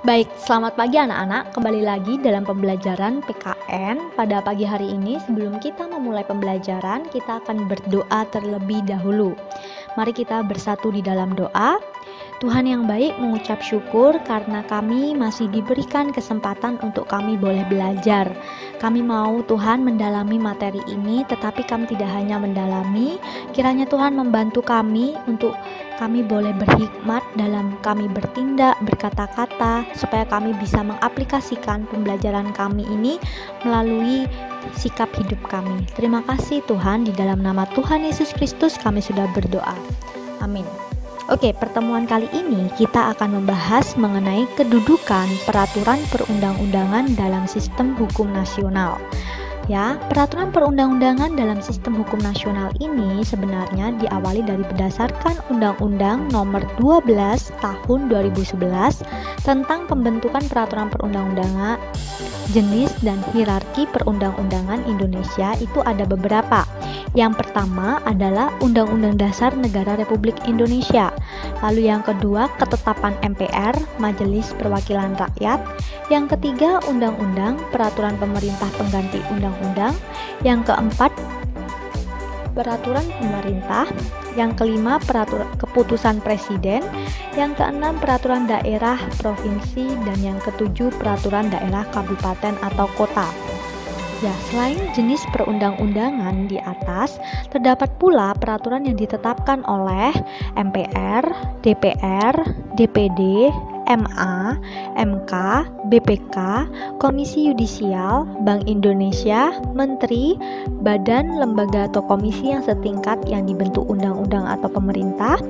Baik, selamat pagi anak-anak. Kembali lagi dalam pembelajaran PKN. Pada pagi hari ini, sebelum kita memulai pembelajaran, kita akan berdoa terlebih dahulu. Mari kita bersatu di dalam doa. Tuhan yang baik, mengucap syukur karena kami masih diberikan kesempatan untuk kami boleh belajar. Kami mau Tuhan mendalami materi ini, tetapi kami tidak hanya mendalami, kiranya Tuhan membantu kami untuk kami boleh berhikmat dalam kami bertindak, berkata-kata, supaya kami bisa mengaplikasikan pembelajaran kami ini melalui sikap hidup kami. Terima kasih Tuhan, di dalam nama Tuhan Yesus Kristus kami sudah berdoa. Amin. Oke, pertemuan kali ini kita akan membahas mengenai kedudukan peraturan perundang-undangan dalam sistem hukum nasional. Ya, peraturan perundang-undangan dalam sistem hukum nasional ini sebenarnya diawali dari berdasarkan Undang-Undang Nomor 12 Tahun 2011 tentang pembentukan peraturan perundang-undangan, jenis dan hierarki perundang-undangan Indonesia. Itu ada beberapa. Yang pertama adalah Undang-Undang Dasar Negara Republik Indonesia. Lalu yang kedua, ketetapan MPR, Majelis Perwakilan Rakyat. Yang ketiga, Undang-Undang Peraturan Pemerintah Pengganti Undang-Undang. Yang keempat, Peraturan Pemerintah. Yang kelima, Keputusan Presiden. Yang keenam, Peraturan Daerah Provinsi. Dan yang ketujuh, Peraturan Daerah Kabupaten atau Kota. Ya, selain jenis perundang-undangan di atas, terdapat pula peraturan yang ditetapkan oleh MPR, DPR, DPD, MA, MK, BPK, Komisi Yudisial, Bank Indonesia, Menteri, Badan, Lembaga atau Komisi yang setingkat yang dibentuk undang-undang atau pemerintah,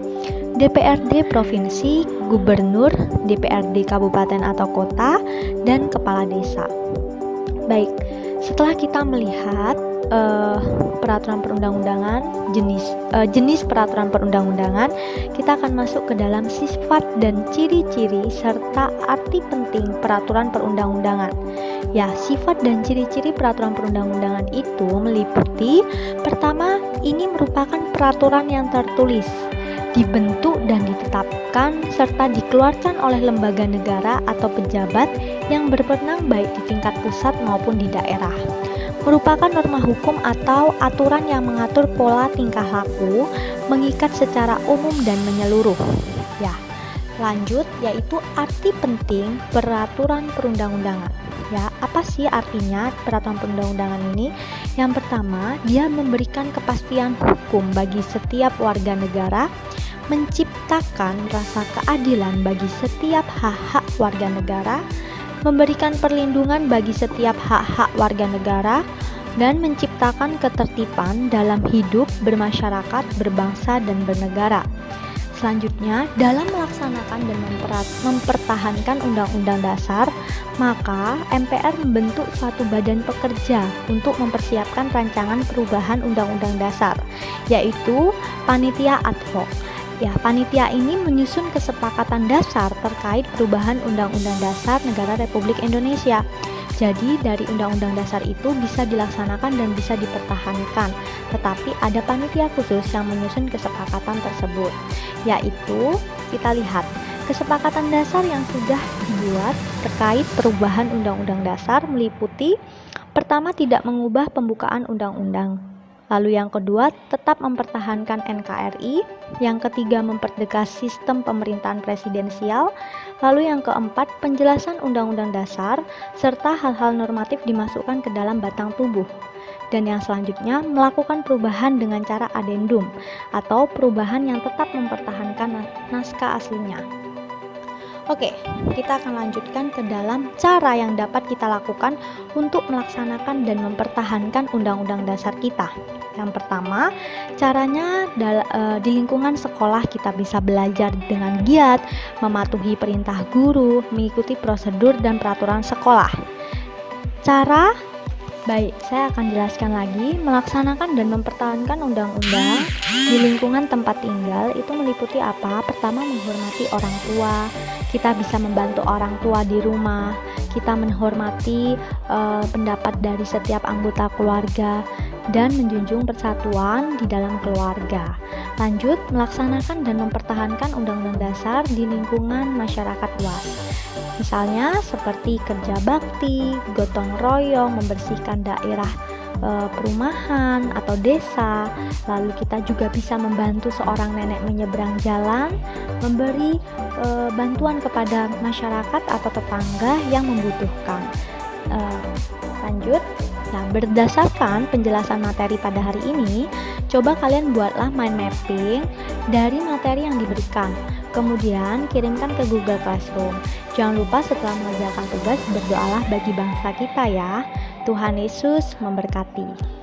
DPRD Provinsi, Gubernur, DPRD Kabupaten atau Kota, dan Kepala Desa. Baik, setelah kita melihat peraturan perundang-undangan, jenis peraturan perundang-undangan, kita akan masuk ke dalam sifat dan ciri-ciri serta arti penting peraturan perundang-undangan. Ya, sifat dan ciri-ciri peraturan perundang-undangan itu meliputi: pertama, ini merupakan peraturan yang tertulis, dibentuk dan ditetapkan serta dikeluarkan oleh lembaga negara atau pejabat yang berwenang baik di tingkat pusat maupun di daerah. Merupakan norma hukum atau aturan yang mengatur pola tingkah laku, mengikat secara umum dan menyeluruh. Ya, lanjut, yaitu arti penting peraturan perundang-undangan. Ya, apa sih artinya peraturan perundang-undangan ini? Yang pertama, dia memberikan kepastian hukum bagi setiap warga negara, menciptakan rasa keadilan bagi setiap hak-hak warga negara, memberikan perlindungan bagi setiap hak-hak warga negara, dan menciptakan ketertiban dalam hidup, bermasyarakat, berbangsa, dan bernegara. Selanjutnya, dalam melaksanakan dan mempertahankan Undang-Undang Dasar, maka MPR membentuk suatu badan pekerja untuk mempersiapkan rancangan perubahan Undang-Undang Dasar, yaitu Panitia Ad Hoc. Ya, panitia ini menyusun kesepakatan dasar terkait perubahan Undang-Undang Dasar Negara Republik Indonesia. Jadi, dari Undang-Undang Dasar itu bisa dilaksanakan dan bisa dipertahankan, tetapi ada panitia khusus yang menyusun kesepakatan tersebut. Yaitu, kita lihat, kesepakatan dasar yang sudah dibuat terkait perubahan Undang-Undang Dasar meliputi: pertama, tidak mengubah pembukaan undang-undang. Lalu yang kedua, tetap mempertahankan NKRI. Yang ketiga, mempertegas sistem pemerintahan presidensial. Lalu yang keempat, penjelasan Undang-Undang Dasar, serta hal-hal normatif dimasukkan ke dalam batang tubuh. Dan yang selanjutnya, melakukan perubahan dengan cara adendum, atau perubahan yang tetap mempertahankan naskah aslinya. Oke, kita akan lanjutkan ke dalam cara yang dapat kita lakukan untuk melaksanakan dan mempertahankan Undang-Undang Dasar kita. Yang pertama, caranya di lingkungan sekolah kita bisa belajar dengan giat, mematuhi perintah guru, mengikuti prosedur dan peraturan sekolah. Cara Baik, saya akan jelaskan lagi. Melaksanakan dan mempertahankan undang-undang di lingkungan tempat tinggal itu meliputi apa? Pertama, menghormati orang tua. Kita bisa membantu orang tua di rumah. Kita menghormati pendapat dari setiap anggota keluarga. dan menjunjung persatuan di dalam keluarga. Lanjut, melaksanakan dan mempertahankan Undang-Undang Dasar di lingkungan masyarakat luas. Misalnya seperti kerja bakti, gotong royong, membersihkan daerah perumahan atau desa. Lalu kita juga bisa membantu seorang nenek menyeberang jalan, memberi bantuan kepada masyarakat atau tetangga yang membutuhkan. Lanjut, nah berdasarkan penjelasan materi pada hari ini, coba kalian buatlah mind mapping dari materi yang diberikan. Kemudian kirimkan ke Google Classroom. Jangan lupa setelah mengerjakan tugas berdoalah bagi bangsa kita ya. Tuhan Yesus memberkati.